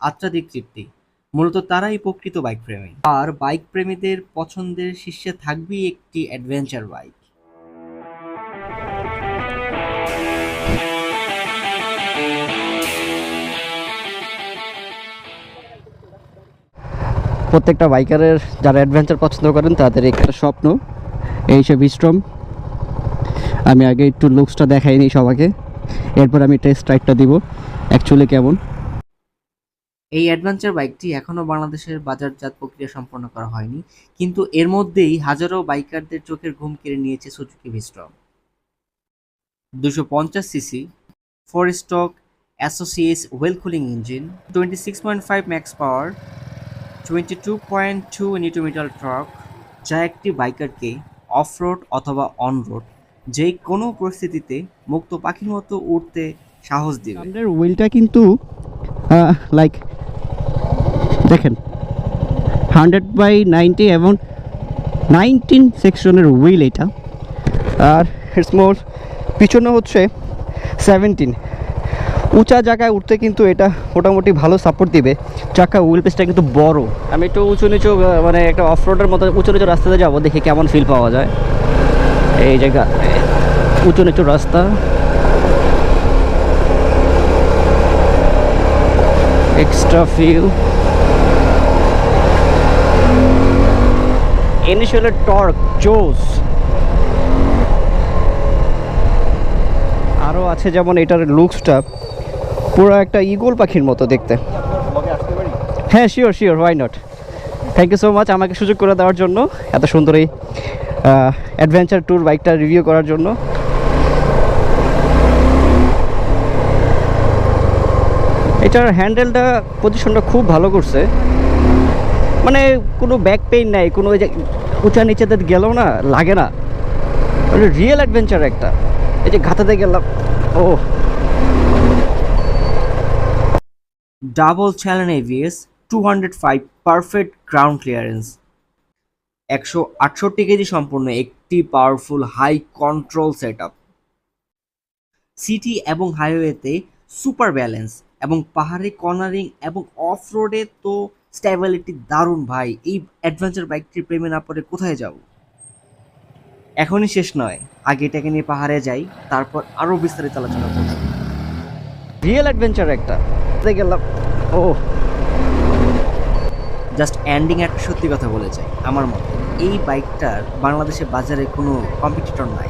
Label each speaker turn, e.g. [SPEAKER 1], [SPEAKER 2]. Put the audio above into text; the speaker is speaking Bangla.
[SPEAKER 1] আত্মাধিক তৃপ্তি। মূলত তারাই প্রকৃত বাইক প্রেমী। আর বাইক প্রেমীদের পছন্দের শীর্ষে থাকবেই একটি অ্যাডভেঞ্চার বাইক।
[SPEAKER 2] প্রত্যেকটা বাইকারের যারা অ্যাডভেঞ্চার পছন্দ করেন তাদের একটা স্বপ্ন এই সব স্ট্রম। আমি আগে একটু লুকসটা দেখাইনি সবাইকে, এরপর আমি টেস্ট রাইডটা দিব অ্যাকচুয়ালি কেমন।
[SPEAKER 1] এই অ্যাডভেঞ্চার বাইকটি এখনও বাংলাদেশের বাজারজাত প্রক্রিয়া সম্পন্ন করা হয়নি, কিন্তু এর মধ্যেই হাজারো বাইকারদের চোখের ঘুম কেড়ে নিয়েছে সুজুকি ভিস্ট্রম। 250 সিসি 4 স্ট্রোক অ্যাসোসিয়েটস oil cooling engine, 26.5 max power, 22.2 newton torque, যা একটি বাইকারকে অফ-রোড অথবা অন-রোড যে কোনো পরিস্থিতিতে মুক্ত পাখির মতো উড়তে সাহস দিবে।
[SPEAKER 2] সামনের হুইলটা কিন্তু লাইক দেখেন 100/90 এবং 19 সেকশনের হুইল এটা। আর ইটস মোর পিছনে হচ্ছে 17। উঁচা জায়গায় উঠতে কিন্তু এটা মোটামুটি ভালো সাপোর্ট দিবে। চাকা হুইল পেসটা কিন্তু বড়। আমি একটু উঁচু নিচু মানে একটা অফ রোডের মতো উঁচু নিচু রাস্তাতে যাবো, দেখি কেমন ফিল পাওয়া যায়। এই জায়গা উঁচু নিচু রাস্তা, এক্সট্রা ফিল, ইনিশিয়াল টর্ক জোস। আরও আছে যেমন এটার লুকসটা পুরো একটা ঈগল পাখির মতো দেখতে। হ্যাঁ sure sure, why not. Thank you so much আমাকে সুযোগ করে দেওয়ার জন্য, এত সুন্দর এই অ্যাডভেঞ্চার ট্যুর বাইকটা রিভিউ করার জন্য। এটার হ্যান্ডেলটা পজিশনটা খুব ভালো করছে, মানে কোনো ব্যাক পেইন নাই, কোনো ওই যে উঁচা নিচেতে গেলেও না লাগে না, মানে রিয়েল অ্যাডভেঞ্চার একটা। এই যে ঘাতাতে গেলাম, ও
[SPEAKER 1] double channel ABS, 205 perfect ground clearance, 168 KG সম্পূর্ণ একটি powerful high control setup, city এবং হাইওয়েতে সুপার ব্যালেন্স, এবং পাহাড়ে কর্নারিং এবং অফ রোডে তো স্টেবিলিটি দারুণ ভাই। এই অ্যাডভেঞ্চার বাইকটির প্রেমে না পড়ে কোথায় যাব? এখনই শেষ নয়, আগে এটাকে নিয়ে পাহাড়ে যাই, তারপর আরও বিস্তারিত আলোচনা করব।
[SPEAKER 2] রিয়েল অ্যাডভেঞ্চার একটা গেলাম, ও
[SPEAKER 1] জাস্ট এন্ডিং একটা সত্যি কথা বলে যাই, আমার মতে এই বাইকটার বাংলাদেশে বাজারে কোনো কম্পিটিটর নাই।